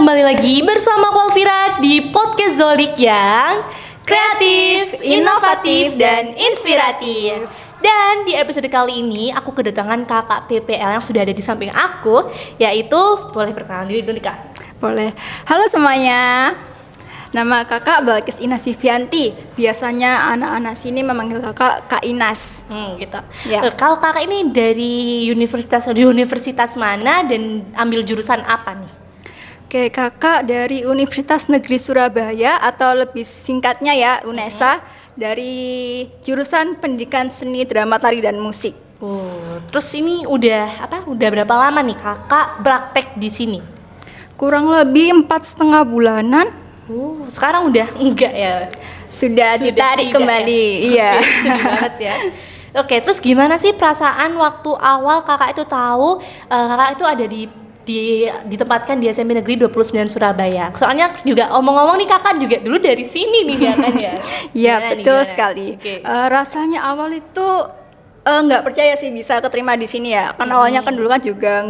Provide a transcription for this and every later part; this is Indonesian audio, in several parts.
kembali lagi bersama Walvira di podcast Zolik yang kreatif, inovatif, dan inspiratif. Dan di episode kali ini aku kedatangan kakak PPL yang sudah ada di samping aku, yaitu boleh perkenalan diri dulu nih, Kak. Boleh. Halo semuanya. Nama kakak Balkis Inasivianti. Biasanya anak-anak sini memanggil kakak Kak Inas. Gitu. Ya. Kalau kakak ini dari universitas mana dan ambil jurusan apa nih? Oke, kakak dari Universitas Negeri Surabaya atau lebih singkatnya ya UNESA, dari jurusan Pendidikan Seni Drama Tari dan Musik. Terus ini udah berapa lama nih kakak praktek di sini? Kurang lebih 4,5 bulanan. Sekarang udah enggak ya? Sudah ditarik kembali. Ya? Iya. Sedih banget ya. Oke, terus gimana sih perasaan waktu awal kakak itu tahu kakak itu ada ditempatkan di SMP Negeri 29 Surabaya? Soalnya juga omong-omong nih kakak juga dulu dari sini nih ya kan ya? Iya, betul sekali. Okay. Rasanya awal itu nggak percaya sih bisa keterima di sini ya. Kan awalnya kan dulu kan juga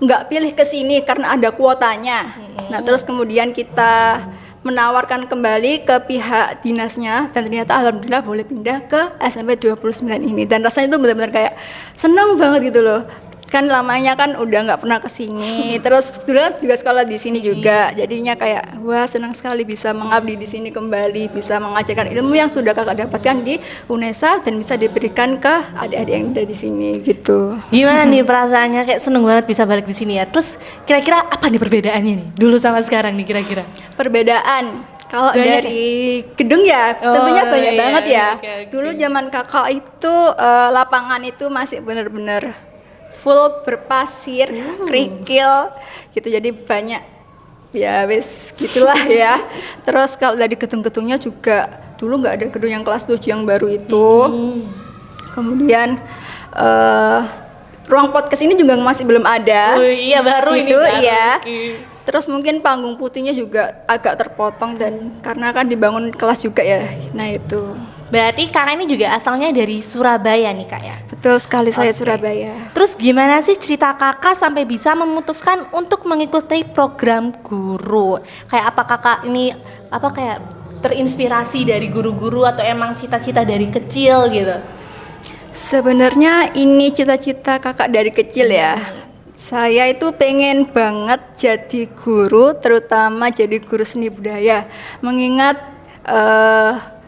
nggak pilih ke sini karena ada kuotanya. Nah, terus kemudian kita menawarkan kembali ke pihak dinasnya dan ternyata alhamdulillah boleh pindah ke SMP 29 ini, dan rasanya itu benar-benar kayak senang banget gitu loh. Kan lamanya kan udah nggak pernah kesini, terus dulu juga sekolah di sini juga, jadinya kayak wah senang sekali bisa mengabdi di sini kembali, bisa mengajarkan ilmu yang sudah kakak dapatkan di UNESA dan bisa diberikan ke adik-adik yang ada di sini gitu. Gimana nih perasaannya, kayak seneng banget bisa balik di sini ya? Terus kira-kira apa nih perbedaannya nih dulu sama sekarang nih kira-kira? Perbedaan kalau dari gedung ya tentunya banyak banget ya. Okay. Dulu zaman kakak itu lapangan itu masih benar-benar full berpasir, kerikil gitu, jadi banyak ya wes gitulah ya. Terus kalau dari gedung-gedungnya juga dulu nggak ada gedung yang kelas 7 yang baru itu. Kemudian ruang podcast ini juga masih belum ada. Iya baru gitu, ini baru. Ya. Terus mungkin panggung putihnya juga agak terpotong dan karena kan dibangun kelas juga ya. Nah itu. Berarti kakak ini juga asalnya dari Surabaya nih kak ya? Betul sekali, saya Surabaya. Terus gimana sih cerita kakak sampai bisa memutuskan untuk mengikuti program guru? Kayak apa kakak ini kayak terinspirasi dari guru-guru atau emang cita-cita dari kecil gitu? Sebenarnya ini cita-cita kakak dari kecil ya. Saya itu pengen banget jadi guru, terutama jadi guru seni budaya. Mengingat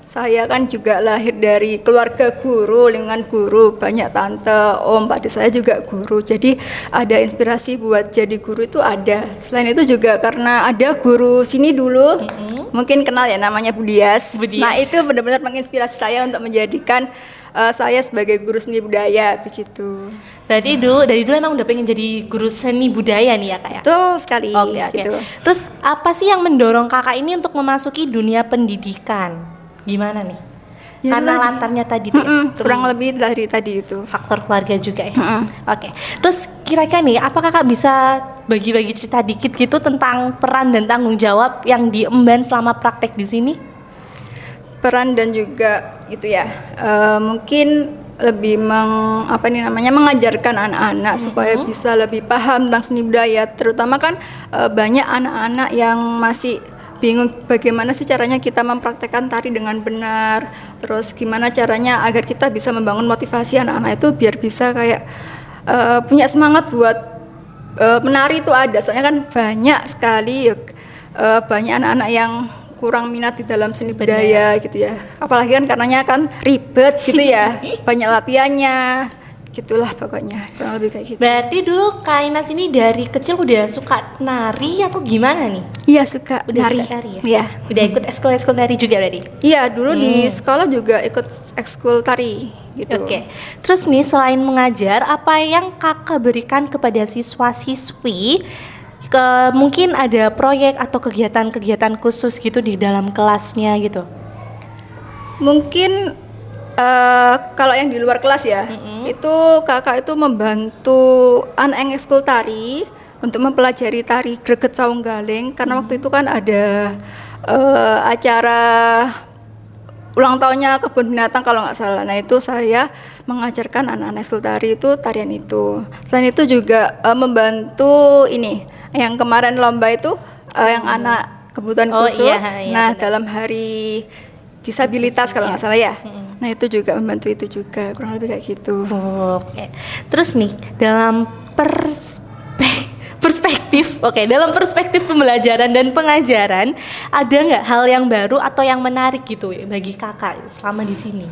saya kan juga lahir dari keluarga guru, lingkungan guru, banyak tante, om, adik saya juga guru. Jadi ada inspirasi buat jadi guru itu ada. Selain itu juga karena ada guru sini dulu, mungkin kenal ya namanya Budias. Nah itu benar-benar menginspirasi saya untuk menjadikan saya sebagai guru seni budaya begitu. Berarti dari dulu emang udah pengen jadi guru seni budaya nih ya kak ya? Betul sekali. Oke. Gitu. Terus apa sih yang mendorong kakak ini untuk memasuki dunia pendidikan? Gimana nih? Ya, karena latarnya tadi tuh kurang lebih dari tadi itu faktor keluarga juga ya. Oke. Terus kira-kira nih, apa kakak bisa bagi-bagi cerita dikit gitu tentang peran dan tanggung jawab yang diemban selama praktek di sini? Peran dan juga itu ya, mungkin lebih mengajarkan anak-anak supaya bisa lebih paham tentang seni budaya. Terutama kan banyak anak-anak yang masih bingung bagaimana sih caranya kita mempraktekkan tari dengan benar, terus gimana caranya agar kita bisa membangun motivasi anak-anak itu biar bisa kayak punya semangat buat menari itu ada. Soalnya kan banyak sekali banyak anak-anak yang kurang minat di dalam seni budaya gitu ya, apalagi kan karenanya kan ribet gitu ya, banyak latihannya. Gitulah pokoknya, kurang lebih kayak gitu. Berarti dulu Kak Inas ini dari kecil udah suka nari atau gimana nih? Iya, suka nari. Suka nari ya? Iya. Udah ikut ekskul nari juga berarti? Iya, dulu di sekolah juga ikut ekskul tari gitu. Oke. Terus nih selain mengajar, apa yang kakak berikan kepada siswa-siswi? Mungkin ada proyek atau kegiatan-kegiatan khusus gitu di dalam kelasnya gitu? Mungkin kalau yang di luar kelas ya, itu kakak itu membantu anak yang ekskul tari untuk mempelajari tari Greget Saunggaling, karena waktu itu kan ada acara ulang tahunnya kebun binatang kalau nggak salah. Nah itu saya mengajarkan anak-anak ekskul tari itu tarian itu. Selain itu juga membantu ini yang kemarin lomba itu yang anak kebutuhan Oh, khusus. iya, iya, Nah, benar. dalam hari disabilitas kalau nggak salah ya. Nah, itu juga membantu itu juga, kurang lebih kayak gitu. Oke. Terus nih dalam perspektif, dalam perspektif pembelajaran dan pengajaran, ada nggak hal yang baru atau yang menarik gitu ya bagi kakak selama di sini?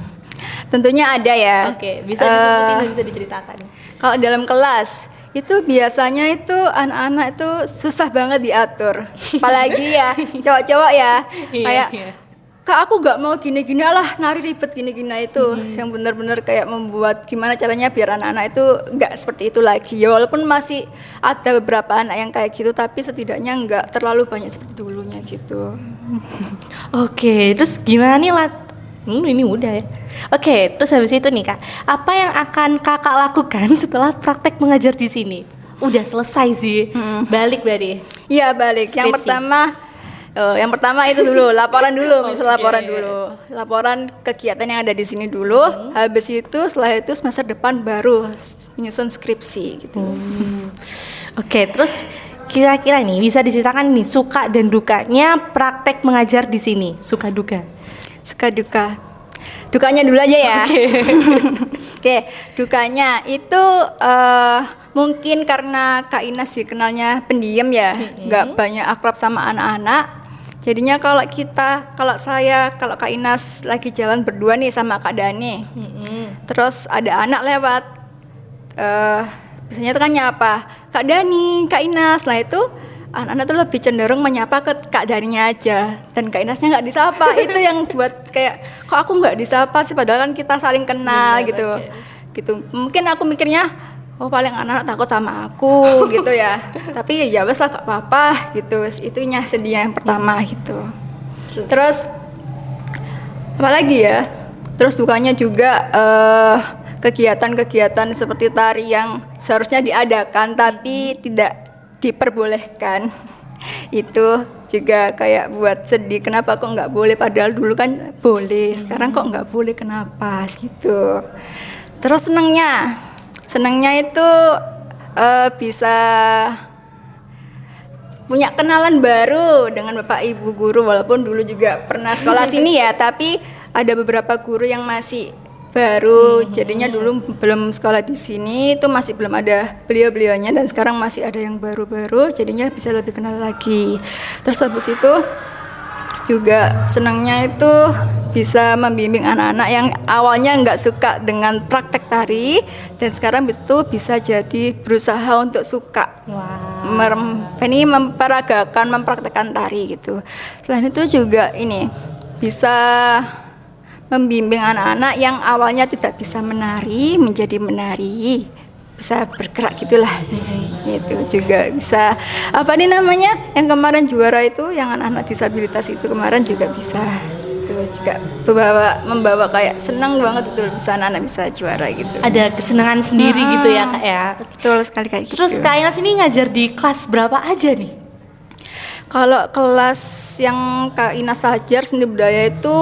Tentunya ada ya. Oke, bisa disebutin dan bisa diceritakan. Kalau dalam kelas itu biasanya itu anak-anak itu susah banget diatur. Apalagi ya cowok-cowok ya. Iya, Kayak iya. Kak aku gak mau gini-gini lah, nari ribet gini-gini itu yang benar-benar kayak membuat gimana caranya biar anak-anak itu nggak seperti itu lagi. Ya walaupun masih ada beberapa anak yang kayak gitu, tapi setidaknya nggak terlalu banyak seperti dulunya gitu. Oke, terus gimana nih Lat? Ini udah ya. Oke, terus habis itu nih Kak, apa yang akan Kakak lakukan setelah praktek mengajar di sini? Udah selesai sih, balik berarti. Iya balik. Skripsi. Yang pertama itu dulu laporan dulu, misal Oke, laporan iya. dulu, laporan kegiatan yang ada di sini dulu. Habis itu setelah itu semester depan baru menyusun skripsi gitu. Oke, terus kira-kira nih bisa diceritakan nih suka dan dukanya praktek mengajar di sini, suka duka. Suka duka. Dukanya dulu aja ya. Oke. Oke, dukanya itu mungkin karena Kak Inas dikenalnya pendiam ya, nggak banyak akrab sama anak-anak. Jadinya kalau Kak Inas lagi jalan berdua nih sama Kak Dani, terus ada anak lewat, biasanya itu kan nyapa, Kak Dani, Kak Inas, nah itu anak-anak tuh lebih cenderung menyapa ke Kak Daninya aja, dan Kak Inasnya nggak disapa. Itu yang buat kayak kok aku nggak disapa sih, padahal kan kita saling kenal. Benar, gitu oke. gitu mungkin aku mikirnya oh paling anak-anak takut sama aku gitu ya, tapi ya wes lah gak apa-apa gitu. Itunya sedihnya yang pertama gitu. Terus apa lagi ya, terus dukanya juga kegiatan-kegiatan seperti tari yang seharusnya diadakan tapi tidak diperbolehkan. Itu juga kayak buat sedih, kenapa kok nggak boleh, padahal dulu kan boleh, sekarang kok nggak boleh, kenapa gitu. Terus senangnya itu bisa punya kenalan baru dengan Bapak Ibu guru, walaupun dulu juga pernah sekolah sini ya, tapi ada beberapa guru yang masih baru, jadinya dulu belum sekolah di sini, itu masih belum ada beliau-beliaunya, dan sekarang masih ada yang baru-baru, jadinya bisa lebih kenal lagi. Terus habis itu juga senangnya itu bisa membimbing anak-anak yang awalnya nggak suka dengan praktek tari, dan sekarang itu bisa jadi berusaha untuk suka. Ini mempraktekkan tari gitu. Selain itu juga ini bisa membimbing anak-anak yang awalnya tidak bisa menari menjadi menari, bisa bergerak gitulah. Itu juga bisa yang kemarin juara itu yang anak-anak disabilitas itu kemarin juga bisa. Itu juga membawa kayak senang banget betul bisa anak-anak bisa juara gitu. Ada kesenangan sendiri gitu ya Kak ya. Betul sekali kayak gitu. Terus Kak Inas ini ngajar di kelas berapa aja nih? Kalau kelas yang Kak Inas ajar seni budaya itu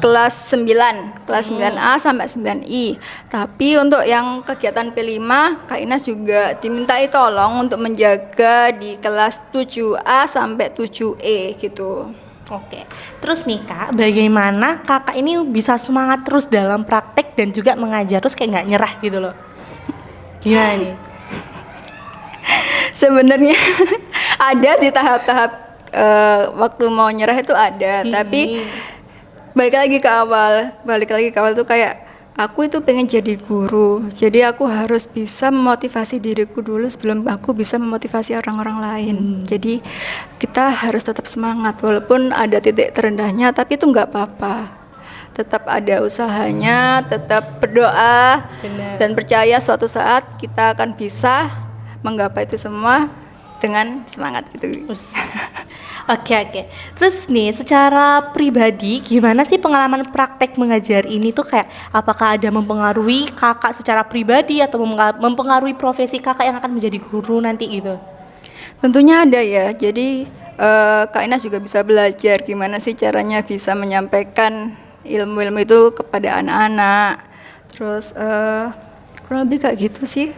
kelas 9, kelas 9A sampai 9I. Tapi untuk yang kegiatan P5, Kak Inas juga dimintai tolong untuk menjaga di kelas 7A sampai 7E gitu. Oke, terus nih Kak, bagaimana Kakak ini bisa semangat terus dalam praktek dan juga mengajar terus kayak nggak nyerah gitu loh? Gimana nih? Sebenarnya ada sih tahap-tahap waktu mau nyerah itu ada, tapi balik lagi ke awal tuh kayak aku itu pengen jadi guru, jadi aku harus bisa memotivasi diriku dulu sebelum aku bisa memotivasi orang-orang lain. Jadi kita harus tetap semangat walaupun ada titik terendahnya, tapi itu nggak apa-apa, tetap ada usahanya, tetap berdoa. Benar. Dan percaya suatu saat kita akan bisa menggapai itu semua dengan semangat gitu. Oke. Terus nih, secara pribadi gimana sih pengalaman praktek mengajar ini tuh kayak apakah ada mempengaruhi kakak secara pribadi atau mempengaruhi profesi kakak yang akan menjadi guru nanti gitu? Tentunya ada ya. Jadi Kak Inas juga bisa belajar gimana sih caranya bisa menyampaikan ilmu-ilmu itu kepada anak-anak. Terus kurang lebih kayak gitu sih.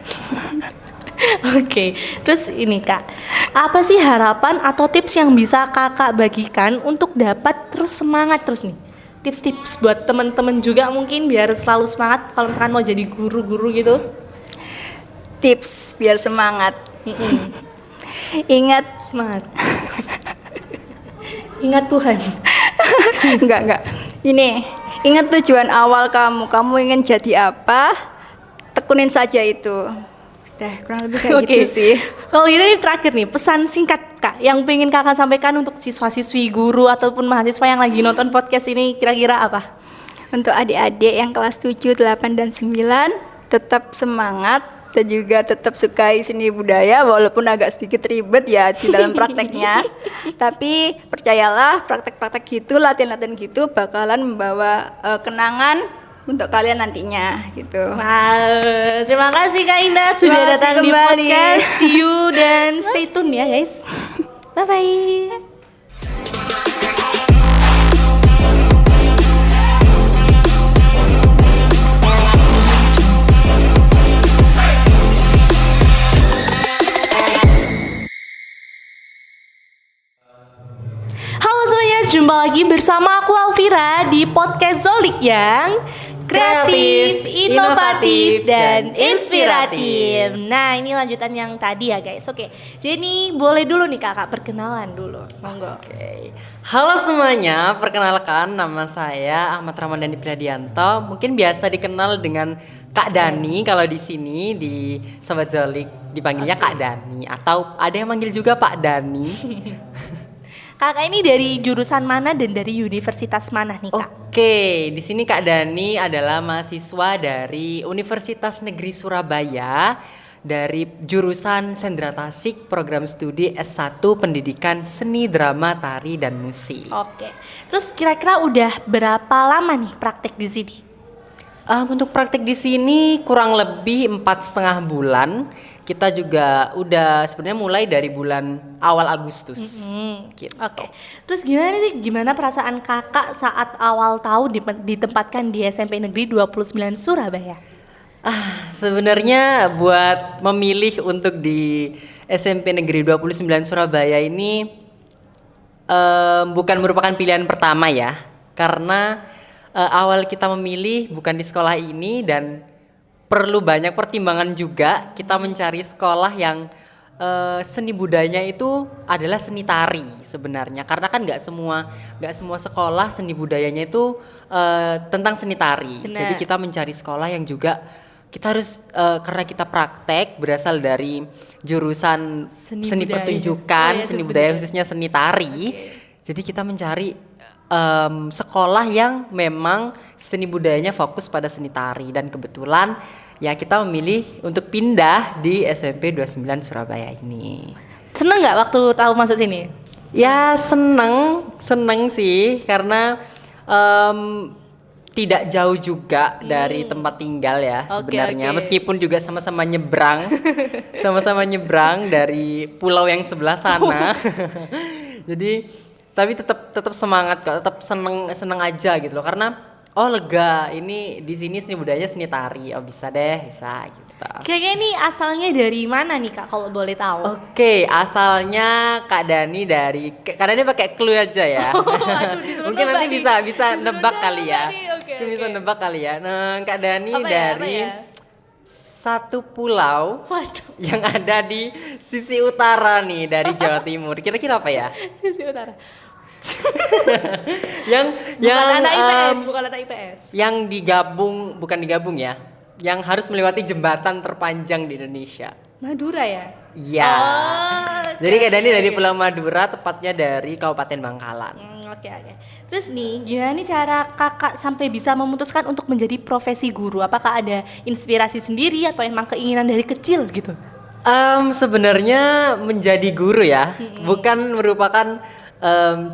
Oke, terus ini Kak, apa sih harapan atau tips yang bisa Kakak bagikan untuk dapat terus semangat terus nih? Tips-tips buat teman-teman juga mungkin biar selalu semangat kalau misalkan mau jadi guru-guru gitu. Tips biar semangat. Mm-mm. Ingat, Semangat. Ingat Tuhan. enggak. Ini, ingat tujuan awal kamu. Kamu ingin jadi apa? Tekunin saja itu. Dah, kurang lebih kayak Oke. gitu sih. Kalau gitu ini terakhir nih, pesan singkat Kak yang pengen Kakak sampaikan untuk siswa-siswi, guru ataupun mahasiswa yang lagi nonton podcast ini kira-kira apa? Untuk adik-adik yang kelas 7, 8, dan 9 tetap semangat dan juga tetap sukai seni budaya walaupun agak sedikit ribet ya di dalam prakteknya. Tapi percayalah praktek-praktek gitu, latihan-latihan gitu bakalan membawa kenangan untuk kalian nantinya gitu. Wow, terima kasih Kak Indah sudah Terima kasih datang di kembali. podcast. See you dan stay tune ya guys. Bye-bye. Halo semuanya, jumpa lagi bersama aku Alvira di podcast Zolik yang kreatif, inovatif, dan inspiratif. Nah, ini lanjutan yang tadi ya guys. Oke, jadi ini boleh dulu nih kakak perkenalan dulu, monggo. Oke. Halo semuanya, perkenalkan nama saya Ahmad Ramadhani Pradianto. Mungkin biasa dikenal dengan Kak Dani kalau di sini di Sobat Zolik dipanggilnya Kak Dani atau ada yang manggil juga Pak Dani. Kakak ini dari jurusan mana dan dari universitas mana nih kak? Oke, di sini Kak Dani adalah mahasiswa dari Universitas Negeri Surabaya dari jurusan Sendra Tasik program studi S1 Pendidikan Seni Drama Tari dan Musik. Oke, terus kira-kira udah berapa lama nih praktek di sini? Untuk praktek di sini kurang lebih 4,5 bulan. Kita juga udah sebenarnya mulai dari bulan awal Agustus. Gitu. Oke, terus gimana perasaan kakak saat awal tahu ditempatkan di SMP Negeri 29 Surabaya? Sebenarnya buat memilih untuk di SMP Negeri 29 Surabaya ini bukan merupakan pilihan pertama ya. Karena awal kita memilih bukan di sekolah ini dan perlu banyak pertimbangan juga kita mencari sekolah yang seni budayanya itu adalah seni tari sebenarnya karena kan nggak semua sekolah seni budayanya itu tentang seni tari. Benar. Jadi kita mencari sekolah yang juga kita harus karena kita praktek berasal dari jurusan budaya. seni pertunjukan, Oh, ya, seni itu budaya benar. khususnya seni tari. Jadi kita mencari sekolah yang memang seni budayanya fokus pada seni tari dan kebetulan ya kita memilih untuk pindah di SMP 29 Surabaya ini. Seneng nggak waktu tahu masuk sini? Ya seneng sih karena tidak jauh juga dari tempat tinggal ya Oke, sebenarnya oke. meskipun juga sama-sama nyebrang dari pulau yang sebelah sana. Jadi tapi tetap semangat kok, tetap seneng aja gitu loh karena lega ini di sini seni budaya seni tari bisa gitu. Kira-kira ini asalnya dari mana nih kak kalau boleh tahu? Oke, asalnya Kak Dani pakai clue aja ya. Aduh, disuruh Mungkin nebak nanti nih. bisa Disuruh nebak kali ya. nih, oke, Mungkin bisa oke. nebak kali ya. Nah, Kak Dani Apa dari ya? satu pulau Waduh, yang ada di sisi utara nih dari Jawa Timur. Kira-kira apa ya? sisi utara. yang Bukan anak IPS, bukan anak IPS. yang bukan digabung ya. Yang harus melewati jembatan terpanjang di Indonesia. Madura ya? Iya. Oh, Jadi Kak Dani oke, dari oke. Pulau Madura, tepatnya dari Kabupaten Bangkalan. Oke. Terus nih, gimana nih cara kakak sampai bisa memutuskan untuk menjadi profesi guru? Apakah ada inspirasi sendiri atau emang keinginan dari kecil gitu? Sebenarnya menjadi guru ya, bukan merupakan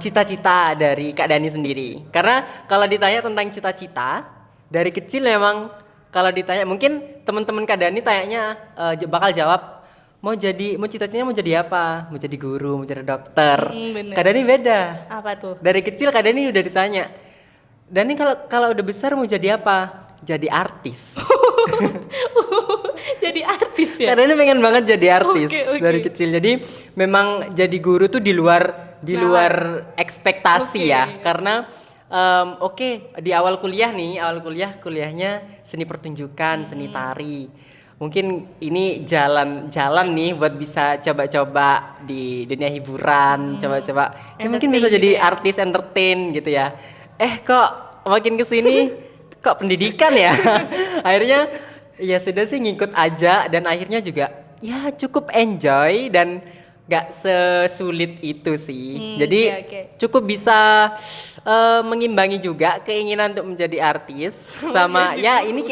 cita-cita dari Kak Dani sendiri. Karena kalau ditanya tentang cita-cita, dari kecil memang kalau ditanya mungkin teman-teman Kak Dani tanyanya bakal jawab mau cita-citanya mau jadi apa? Mau jadi guru, mau jadi dokter. Bener. Kak Dani beda. Apa tuh? Dari kecil Kak Dani udah ditanya. Dani kalau udah besar mau jadi apa? Jadi artis. Jadi artis. artis ya? Kak Dani pengen banget jadi artis Oke. dari kecil. Jadi memang jadi guru tuh di luar ekspektasi Oke. ya. Karena di awal kuliahnya seni pertunjukan, seni tari. Mungkin ini jalan nih buat bisa coba-coba di dunia hiburan, coba-coba. Ya mungkin bisa Entertain jadi gitu ya. artis entertain gitu ya. Kok makin kesini kok pendidikan ya? Akhirnya ya sudah sih ngikut aja dan akhirnya juga ya cukup enjoy dan gak sesulit itu sih. Jadi oke. cukup bisa mengimbangi juga keinginan untuk menjadi artis sama ya ini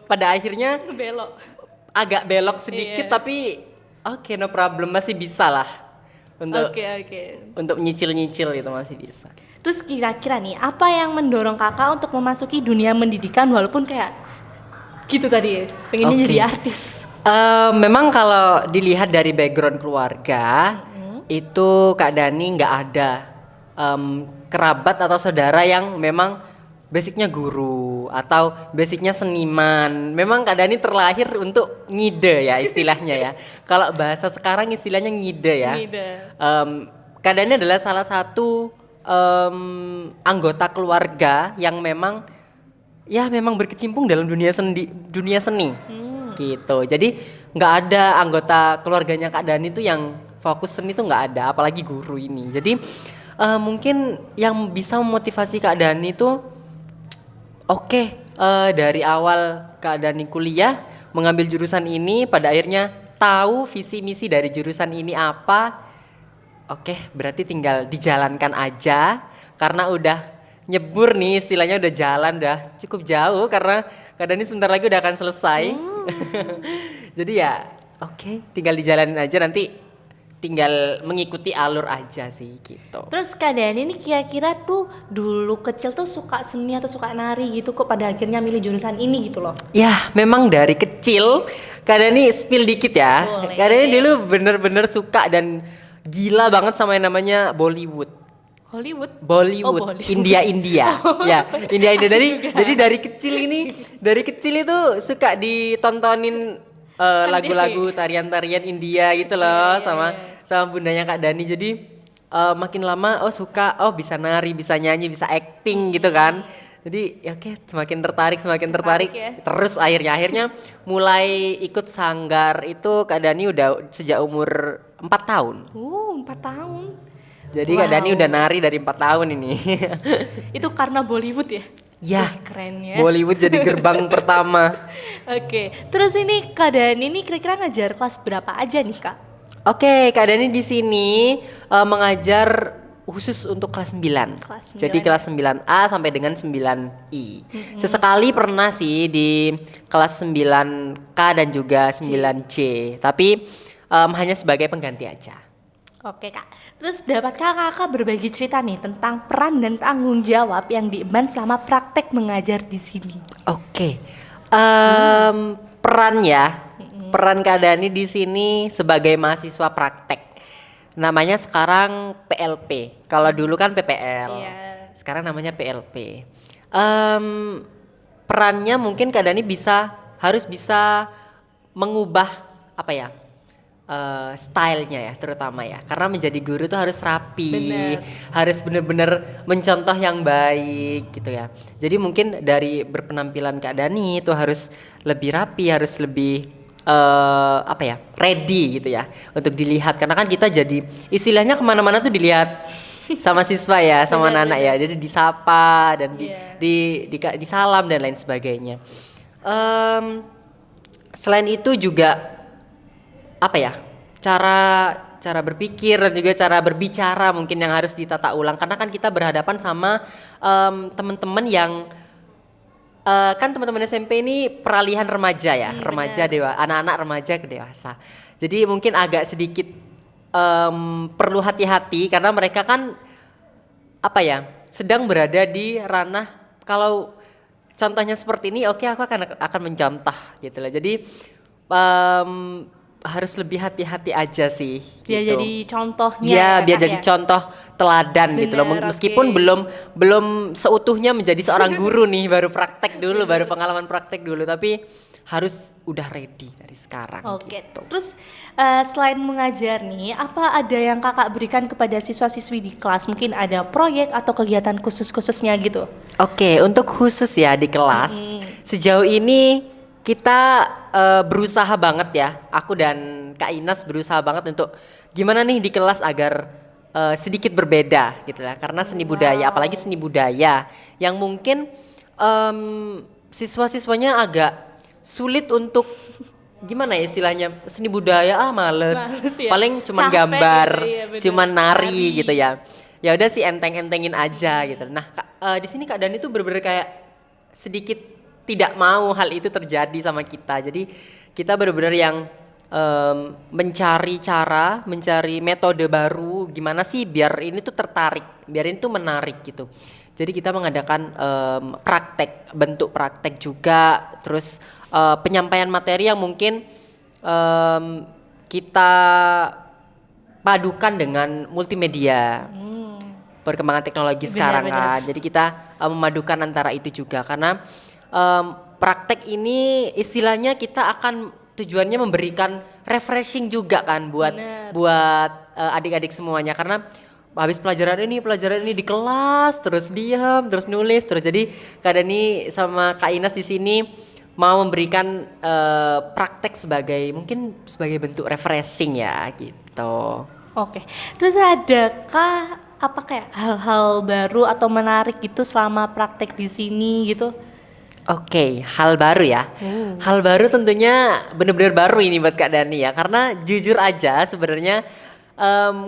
pada akhirnya Belok. agak belok sedikit Iya. tapi oke, no problem, masih bisa lah untuk Oke. untuk nyicil itu masih bisa. Terus kira-kira nih, apa yang mendorong kakak untuk memasuki dunia pendidikan walaupun kayak gitu tadi, pengennya Oke. jadi artis? Memang kalau dilihat dari background keluarga itu Kak Dani nggak ada kerabat atau saudara yang memang basicnya guru atau basicnya seniman. Memang Kak Dani terlahir untuk ngide ya istilahnya ya. Kalau bahasa sekarang istilahnya ngide ya. Ngide. Kak Dani adalah salah satu anggota keluarga yang memang berkecimpung dalam dunia seni gitu. Jadi nggak ada anggota keluarganya Kak Dani tuh yang fokus seni tuh nggak ada, apalagi guru ini. Jadi mungkin yang bisa memotivasi Kak Dani tuh dari awal Kak Dani kuliah mengambil jurusan ini, pada akhirnya tahu visi misi dari jurusan ini apa. Berarti tinggal dijalankan aja karena udah nyebur nih, istilahnya udah jalan udah cukup jauh karena Kak Dani sebentar lagi udah akan selesai. Jadi ya tinggal dijalanin aja, nanti tinggal mengikuti alur aja sih gitu. Terus Kak Dani ini kira-kira tuh dulu kecil tuh suka seni atau suka nari gitu kok pada akhirnya milih jurusan ini gitu loh? Ya memang dari kecil Kak Dani spill dikit ya. Boleh. Kak Dani dulu bener-bener suka dan gila banget sama yang namanya Bollywood. Bollywood. Bollywood. India ya India jadi dari kecil itu suka ditontonin lagu-lagu tarian-tarian India gitu loh sama bundanya Kak Dani. Jadi makin lama suka bisa nari, bisa nyanyi, bisa acting gitu kan. Jadi semakin tertarik ya. terus akhirnya mulai ikut sanggar itu Kak Dani udah sejak umur 4 tahun. 4 tahun. Jadi Kak Dani udah nari dari 4 tahun ini. Itu karena Bollywood ya? Ya, Keren ya. Bollywood jadi gerbang pertama. Oke, terus ini Kak Dani ini kira-kira ngajar kelas berapa aja nih Kak? Kak Dani di sini mengajar khusus untuk kelas 9. Kelas 9. Jadi kelas 9A sampai dengan 9I. Sesekali pernah sih di kelas 9K dan juga 9C, tapi hanya sebagai pengganti aja. Oke Kak, terus dapatkah kakak berbagi cerita nih tentang peran dan tanggung jawab yang diemban selama praktek mengajar di sini? Peran ya, peran Kak Dani di sini sebagai mahasiswa praktek. Namanya sekarang PLP. Kalau dulu kan PPL. Iya. Sekarang namanya PLP. Perannya mungkin Kak Dani harus bisa mengubah stylenya ya, terutama ya, karena menjadi guru tuh harus rapi. Bener. Harus bener-bener mencontoh yang baik gitu ya. Jadi mungkin dari berpenampilan Kak Dani itu harus lebih rapi, harus lebih ready gitu ya untuk dilihat, karena kan kita jadi istilahnya kemana-mana tuh dilihat sama siswa ya, sama anak-anak ya, jadi disapa dan disalam dan lain sebagainya. Selain itu juga cara berpikir dan juga cara berbicara mungkin yang harus ditata ulang, karena kan kita berhadapan sama teman-teman yang kan teman-teman SMP ini peralihan remaja ya, anak-anak remaja ke dewasa. Jadi mungkin agak sedikit perlu hati-hati karena mereka kan sedang berada di ranah, kalau contohnya seperti ini aku akan mencontoh gitu lah. Jadi harus lebih hati-hati aja sih. Dia gitu. jadi contohnya. Ya, biar Kak, jadi contoh teladan gitu loh. Bener, Meskipun oke. belum seutuhnya menjadi seorang guru nih, baru praktek dulu, baru pengalaman praktek dulu. Tapi harus udah ready dari sekarang. Oke. Gitu. Terus selain mengajar nih, apa ada yang kakak berikan kepada siswa-siswi di kelas? Mungkin ada proyek atau kegiatan khusus-khususnya gitu? Oke, untuk khusus ya di kelas, sejauh ini kita berusaha banget ya. Aku dan Kak Inas berusaha banget untuk gimana nih di kelas agar sedikit berbeda gitu lah. Karena seni budaya, apalagi seni budaya yang mungkin siswa-siswanya agak sulit untuk gimana ya istilahnya, seni budaya males, Males ya. paling cuman Capek gambar, gitu, iya bener. cuman nari Nari. gitu ya. Ya udah sih enteng-entengin aja gitu. Nah di sini Kak Dani tuh bener-bener kayak sedikit tidak mau hal itu terjadi sama kita. Jadi kita bener-bener yang mencari cara, mencari metode baru gimana sih biar ini tuh tertarik, biar ini tuh menarik gitu. Jadi kita mengadakan praktek, bentuk praktek juga, terus penyampaian materi yang mungkin kita padukan dengan multimedia. Perkembangan teknologi sekarang Benar-benar. kan. Jadi kita memadukan antara itu juga karena praktek ini istilahnya kita akan tujuannya memberikan refreshing juga kan buat Benar. buat adik-adik semuanya karena habis pelajaran ini di kelas terus diam terus nulis terus jadi Kak Dani sama Kak Inas di sini mau memberikan praktek mungkin sebagai bentuk refreshing ya gitu. Oke. Terus adakah apa kayak hal-hal baru atau menarik gitu selama praktek di sini gitu? Oke, hal baru ya. Hal baru tentunya benar-benar baru ini buat Kak Dani ya. Karena jujur aja sebenarnya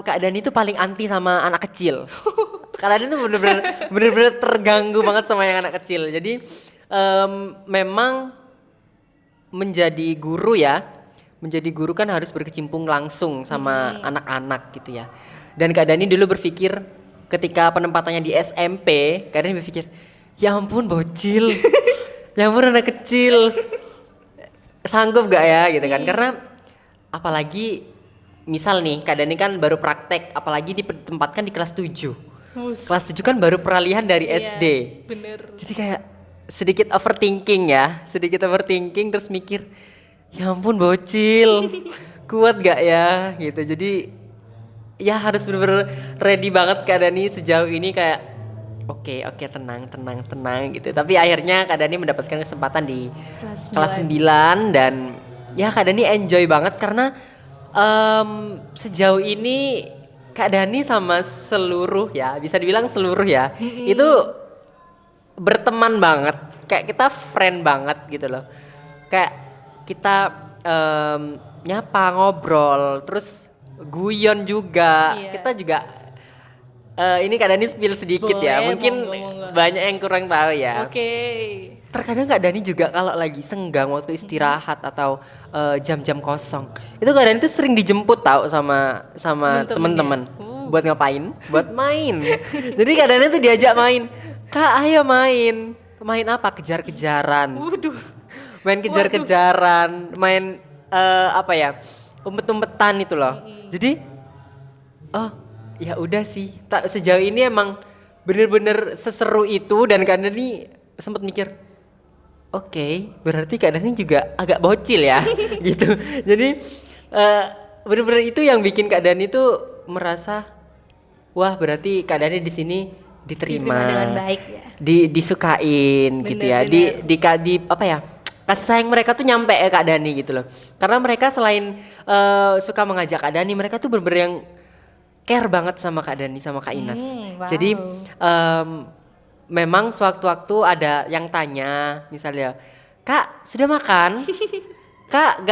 Kak Dani itu paling anti sama anak kecil. Kak Dani tuh benar-benar terganggu banget sama yang anak kecil. Jadi memang menjadi guru ya. Menjadi guru kan harus berkecimpung langsung sama anak-anak gitu ya. Dan Kak Dani dulu berpikir ketika penempatannya di SMP, Kak Dani berpikir, ya ampun bocil. Ya ampun anak kecil sanggup gak ya gitu kan karena apalagi misal nih Kak Dani kan baru praktek apalagi ditempatkan di kelas 7 kelas 7 kan baru peralihan dari SD Bener. jadi kayak sedikit overthinking terus mikir ya ampun bocil kuat gak ya gitu jadi ya harus bener-bener ready banget Kak Dani sejauh ini kayak Oke, tenang gitu. Tapi akhirnya Kak Dani mendapatkan kesempatan di kelas 9 dan ya Kak Dani enjoy banget karena sejauh ini Kak Dani sama seluruh ya, bisa dibilang seluruh ya, itu berteman banget. Kayak kita friend banget gitu loh. Kayak kita nyapa, ngobrol, terus guyon juga. Iya. Kita juga ini Kak Dani spill sedikit ya, Boleh, mungkin monggo. banyak yang kurang tahu ya. Oke. Terkadang Kak Dani juga kalau lagi senggang waktu istirahat atau jam-jam kosong, itu Kak Dani tuh sering dijemput tahu sama teman-teman. Buat ngapain? Buat main. Jadi Kak Dani tuh diajak main. Kak, ayo main. Main apa? Kejar-kejaran. Waduh. Main kejar-kejaran, main apa ya? Umpet-umpetan itu loh. Jadi ya udah sih, sejauh ini emang bener-bener seseru itu dan Kak Dani sempat mikir, oke, berarti Kak Dani juga agak bocil ya, gitu. Jadi bener-bener itu yang bikin Kak Dani tuh merasa, wah berarti Kak Dani di sini diterima dengan baik ya. Disukain gitu ya, di apa ya? Kasih sayang mereka tuh nyampe ya Kak Dani gitu loh. Karena mereka selain suka mengajak Kak Dani, mereka tuh bener-bener yang care banget sama Kak Dani sama Kak Inas. Wow. Jadi memang sewaktu-waktu ada yang tanya misalnya, Kak sudah makan? Kak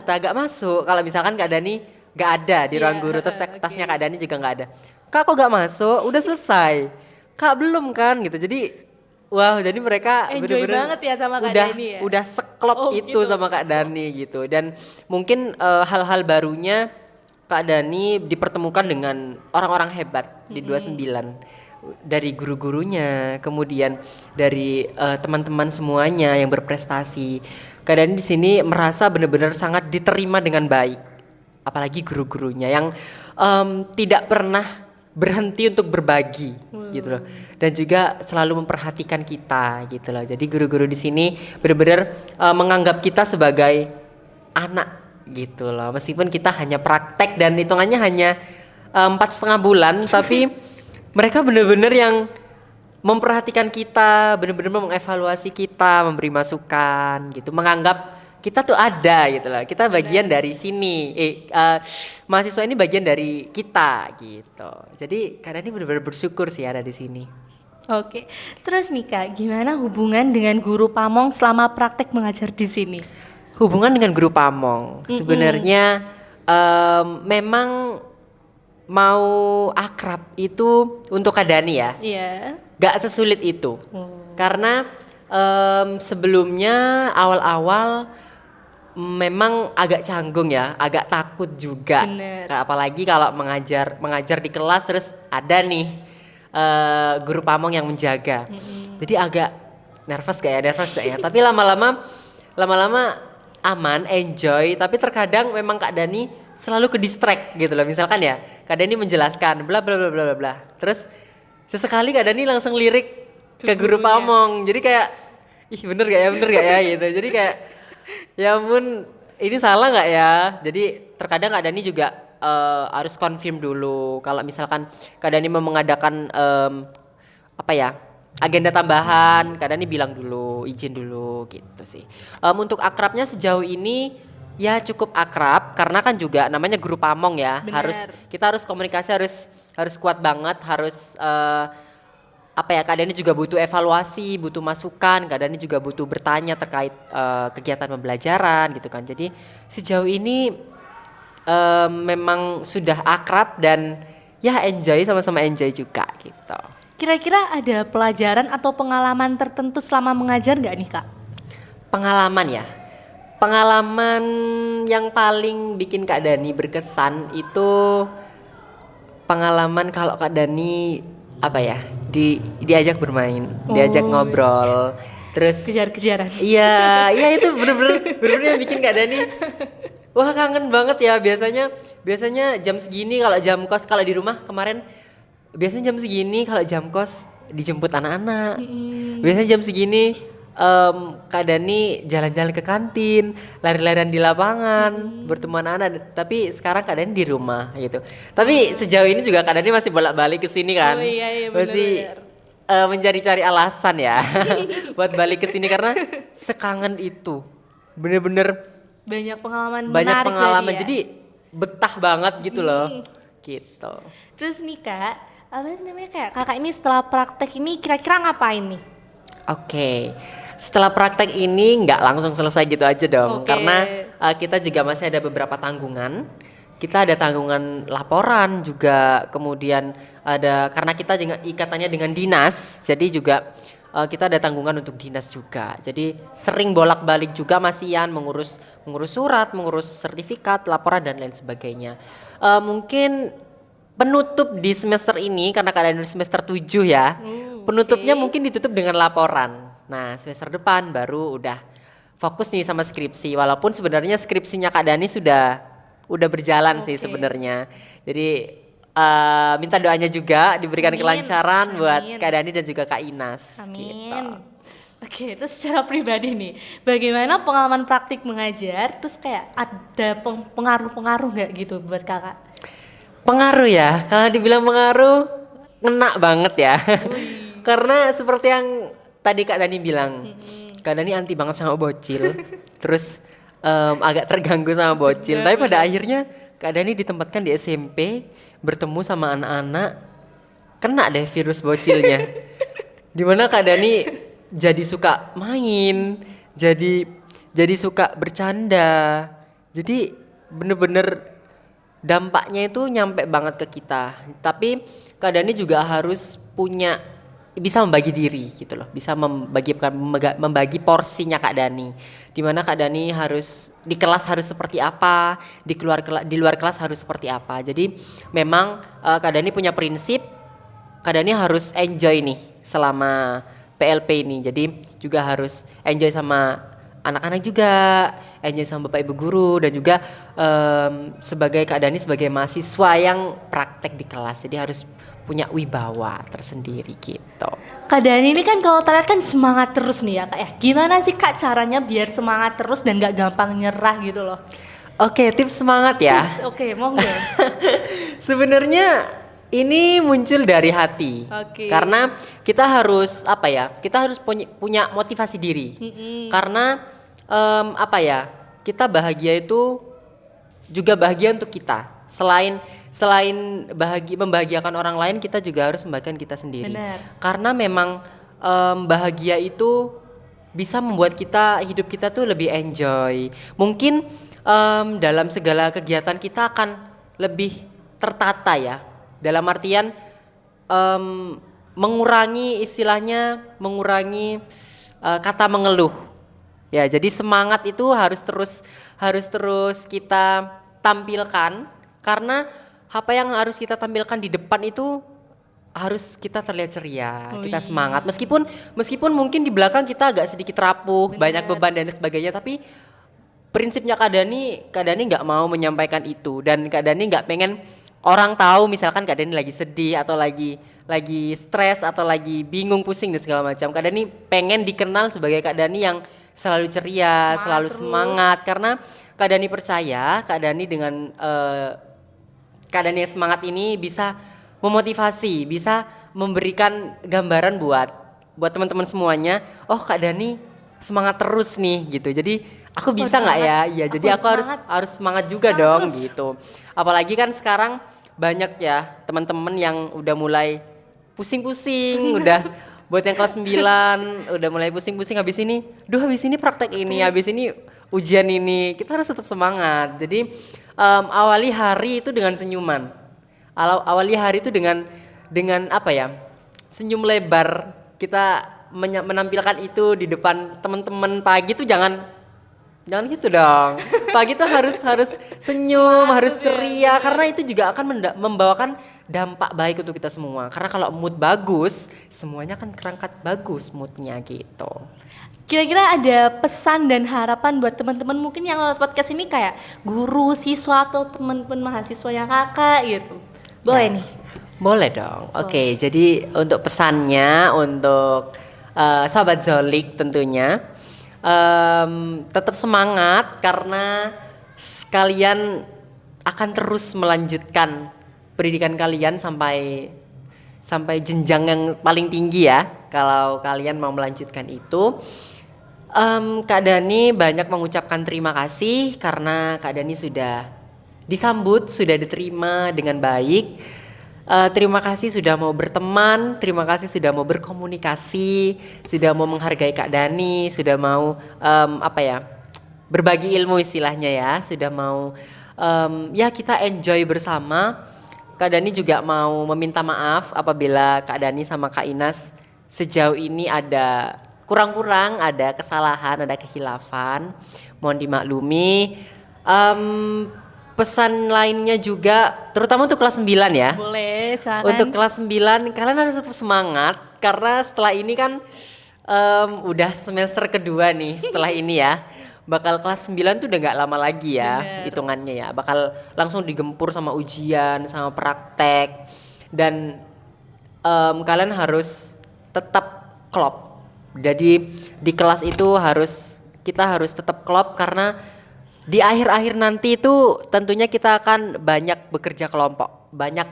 gak masuk. Kalau misalkan Kak Dani gak ada di ruang guru terus tasnya Kak Dani juga gak ada. Kak kok gak masuk? Udah selesai. Kak belum kan gitu. Jadi wow, jadi mereka Enjoy bener-bener banget ya sama Kak udah, Dani ya? Udah seklop itu gitu. sama Kak Dani gitu. Dan mungkin hal-hal barunya Kak Dani dipertemukan dengan orang-orang hebat di 29. dari guru-gurunya, kemudian dari teman-teman semuanya yang berprestasi. Kak Dani di sini merasa benar-benar sangat diterima dengan baik, apalagi guru-gurunya yang tidak pernah berhenti untuk berbagi gitu loh, dan juga selalu memperhatikan kita gitu loh. Jadi guru-guru di sini benar-benar menganggap kita sebagai anak gitu loh, meskipun kita hanya praktek dan hitungannya hanya 4,5 bulan, tapi mereka benar-benar yang memperhatikan kita, benar-benar mengevaluasi kita, memberi masukan gitu, menganggap kita tuh ada gitu loh, kita bagian dari sini, mahasiswa ini bagian dari kita gitu. Jadi Kak Dani benar-benar bersyukur sih ada di sini. Oke, terus nih Kak, gimana hubungan dengan guru pamong selama praktek mengajar di sini? Hubungan dengan guru pamong sebenarnya memang mau akrab itu untuk Kak Dani ya, Iya. gak sesulit itu. Karena sebelumnya awal-awal memang agak canggung ya, agak takut juga. Bener. Apalagi kalau mengajar di kelas terus ada nih guru pamong yang menjaga. Jadi agak nervous gak ya? Tapi lama-lama aman, enjoy. Tapi terkadang memang Kak Dani selalu ke distract gitu loh. Misalkan ya, Kak Dani menjelaskan bla bla bla bla bla bla. Terus sesekali Kak Dani langsung lirik ke guru pamong. Jadi kayak ih bener gak ya gitu. Jadi kayak ya ampun ini salah gak ya. Jadi terkadang Kak Dani juga harus confirm dulu. Kalau misalkan Kak Dani mau mengadakan agenda tambahan, Kak Dani bilang dulu, izin dulu gitu sih. Untuk akrabnya sejauh ini ya cukup akrab karena kan juga namanya guru pamong ya. Bener. Kita harus komunikasi harus kuat banget, harus Kak Dani juga butuh evaluasi, butuh masukan, Kak Dani juga butuh bertanya terkait kegiatan pembelajaran gitu kan. Jadi sejauh ini memang sudah akrab dan ya enjoy, sama-sama enjoy juga gitu. Kira-kira ada pelajaran atau pengalaman tertentu selama mengajar nggak nih Kak? Pengalaman yang paling bikin Kak Dani berkesan itu pengalaman kalau Kak Dani diajak bermain, diajak ngobrol, terus Kejar-kejaran. Iya itu bener-bener yang bikin Kak Dani wah kangen banget ya. Biasanya jam segini kalau jam kos, kalau di rumah kemarin biasanya jam segini kalau jam kos dijemput anak-anak. Biasanya jam segini Kak Dani jalan-jalan ke kantin, lari-larian di lapangan, bertemu anak-anak. Tapi sekarang Kak Dani di rumah gitu. Tapi sejauh ini juga Kak Dani masih bolak-balik ke sini kan. Oh iya, bener, masih mencari-cari alasan ya buat balik ke sini karena sekangen itu. Bener-bener Banyak pengalaman banyak menarik pengalaman. tadi ya? Jadi betah banget gitu loh. Gitu. Terus nih Kak, apa namanya kayak kakak ini setelah praktek ini kira-kira ngapain nih? Oke. Setelah praktek ini nggak langsung selesai gitu aja dong, Oke. karena kita juga masih ada beberapa tanggungan. Kita ada tanggungan laporan juga, kemudian ada karena kita juga ikatannya dengan dinas, jadi juga kita ada tanggungan untuk dinas juga. Jadi sering bolak-balik juga masihan mengurus surat, mengurus sertifikat, laporan dan lain sebagainya. Mungkin penutup di semester ini karena keadaan semester 7 ya. Penutupnya mungkin ditutup dengan laporan. Nah, semester depan baru udah fokus nih sama skripsi. Walaupun sebenarnya skripsinya Kak Dani udah berjalan sih sebenarnya. Jadi minta doanya juga diberikan Amin. kelancaran buat Amin. Kak Dani dan juga Kak Inas. Amin. Gitu. Oke, terus secara pribadi nih, bagaimana pengalaman praktik mengajar? Terus kayak ada pengaruh-pengaruh nggak gitu buat kakak? Pengaruh ya, kalau dibilang pengaruh ngena banget ya. Karena seperti yang tadi Kak Dani bilang, Kak Dani anti banget sama bocil, terus agak terganggu sama bocil. Tapi pada akhirnya Kak Dani ditempatkan di SMP, bertemu sama anak-anak, kena deh virus bocilnya. Dimana Kak Dani jadi suka main, jadi suka bercanda. Jadi bener-bener dampaknya itu nyampe banget ke kita. Tapi Kak Dani juga harus bisa membagi diri gitu loh, bisa membagi porsinya Kak Dani. Dimana Kak Dani harus di kelas harus seperti apa, di luar kelas harus seperti apa. Jadi memang Kak Dani punya prinsip Kak Dani harus enjoy nih selama PLP ini. Jadi juga harus enjoy sama anak-anak juga, enjoy sama Bapak Ibu guru dan juga sebagai Kak Dani sebagai mahasiswa yang praktek di kelas. Jadi harus punya wibawa tersendiri gitu. Kak Dani ini kan kalau terlihat kan semangat terus nih ya Kak ya. Gimana sih Kak caranya biar semangat terus dan gak gampang nyerah gitu loh? Oke, tips semangat ya. Oke, monggo. Sebenarnya ini muncul dari hati. Oke. Karena kita harus apa ya? Kita harus punya motivasi diri. Karena apa ya? Kita bahagia itu juga bahagia untuk kita. Selain membahagiakan orang lain, kita juga harus membahagiakan kita sendiri. Benar. Karena memang bahagia itu bisa membuat hidup kita tuh lebih enjoy. Mungkin dalam segala kegiatan kita akan lebih tertata ya. Dalam artian mengurangi kata mengeluh. Ya, jadi semangat itu harus terus kita tampilkan karena apa yang harus kita tampilkan di depan itu harus kita terlihat ceria, kita semangat. Meskipun mungkin di belakang kita agak sedikit rapuh, banyak beban dan sebagainya, tapi prinsipnya Kak Dani nggak mau menyampaikan itu dan Kak Dani nggak pengen orang tahu misalkan Kak Dani lagi sedih atau lagi stres atau lagi bingung, pusing dan segala macam. Kak Dani pengen dikenal sebagai Kak Dani yang selalu ceria, selalu semangat karena Kak Dani percaya Kak Dani dengan Kak Dani yang semangat ini bisa memotivasi, bisa memberikan gambaran buat teman-teman semuanya. Oh, Kak Dani semangat terus nih gitu. Jadi aku bisa nggak ya? Iya, jadi aku harus semangat juga dong gitu. Apalagi kan sekarang banyak ya teman-teman yang udah mulai pusing-pusing, udah buat yang kelas 9 udah mulai pusing-pusing habis ini praktek ini, habis ini ujian ini. Kita harus tetap semangat. Jadi awali hari itu dengan senyuman. Awali hari itu dengan apa ya? Senyum lebar. Kita menampilkan itu di depan teman-teman. Pagi tuh jangan gitu dong. Pagi tuh harus senyum, harus ceria karena itu juga akan membawakan dampak baik untuk kita semua. Karena kalau mood bagus, semuanya akan kerangkat bagus moodnya gitu. Kira-kira ada pesan dan harapan buat teman-teman mungkin yang lewat podcast ini kayak guru, siswa atau teman-teman mahasiswanya Kakak gitu. Boleh nih. Boleh dong. Oke, jadi untuk pesannya untuk Sobat Zolik tentunya tetap semangat karena kalian akan terus melanjutkan pendidikan kalian sampai jenjang yang paling tinggi ya. Kalau kalian mau melanjutkan itu, Kak Dani banyak mengucapkan terima kasih karena Kak Dani sudah disambut, sudah diterima dengan baik. Terima kasih sudah mau berteman, terima kasih sudah mau berkomunikasi, sudah mau menghargai Kak Dani, sudah mau berbagi ilmu istilahnya ya, sudah mau ya kita enjoy bersama. Kak Dani juga mau meminta maaf apabila Kak Dani sama Kak Inas sejauh ini ada kurang-kurang, ada kesalahan, ada kehilafan, mohon dimaklumi. Pesan lainnya juga terutama untuk kelas 9 ya. Boleh, silakan. Untuk kelas 9 kalian harus tetap semangat karena setelah ini kan udah semester kedua nih setelah ini ya. Bakal kelas 9 tuh udah gak lama lagi ya hitungannya ya. Bakal langsung digempur sama ujian, sama praktek. Dan kalian harus tetap klop. Jadi di kelas itu kita harus tetap klop karena di akhir-akhir nanti itu tentunya kita akan banyak bekerja kelompok. Banyak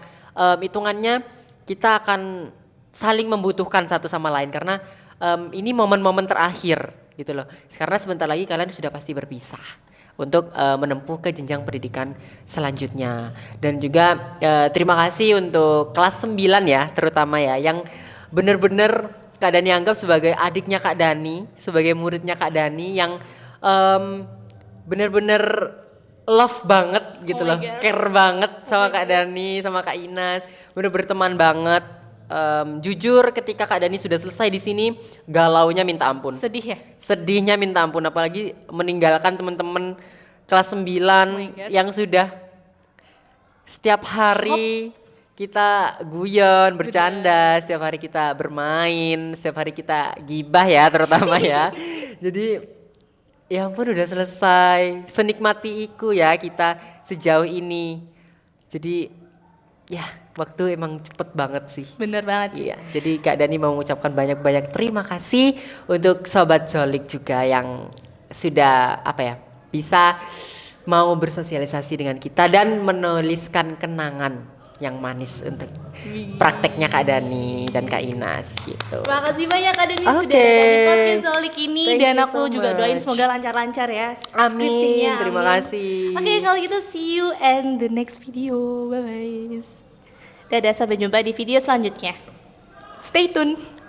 hitungannya kita akan saling membutuhkan satu sama lain karena ini momen-momen terakhir gitu loh. Karena sebentar lagi kalian sudah pasti berpisah untuk menempuh ke jenjang pendidikan selanjutnya. Dan juga terima kasih untuk kelas 9 ya terutama ya yang benar-benar Kak Dani anggap sebagai adiknya Kak Dani, sebagai muridnya Kak Dani yang bener-bener love banget gitu loh, care banget sama Kak Dani, sama Kak Inas, bener berteman banget. Jujur ketika Kak Dani sudah selesai di sini, galaunya minta ampun. Sedih ya? Sedihnya minta ampun, apalagi meninggalkan teman-teman kelas 9 yang sudah setiap hari kita guyon, bercanda, setiap hari kita bermain, setiap hari kita gibah ya terutama ya. Jadi ya ampun udah selesai. Senikmati iku ya kita sejauh ini. Jadi ya waktu emang cepet banget sih. Bener banget sih. Iya, jadi Kak Dani mau mengucapkan banyak-banyak terima kasih untuk Sobat Zolik juga yang sudah bisa mau bersosialisasi dengan kita dan menuliskan kenangan yang manis untuk prakteknya Kak Dani dan Kak Inas gitu. Makasih banyak Kak Dani sudah Oke. datang di podcast Zolik ini. Thank dan you aku so juga doain much. semoga lancar-lancar ya Amin, skripsinya. terima Amin. kasih. Oke, kalau gitu see you and the next video. Bye bye. Dadah, sampai jumpa di video selanjutnya. Stay tune.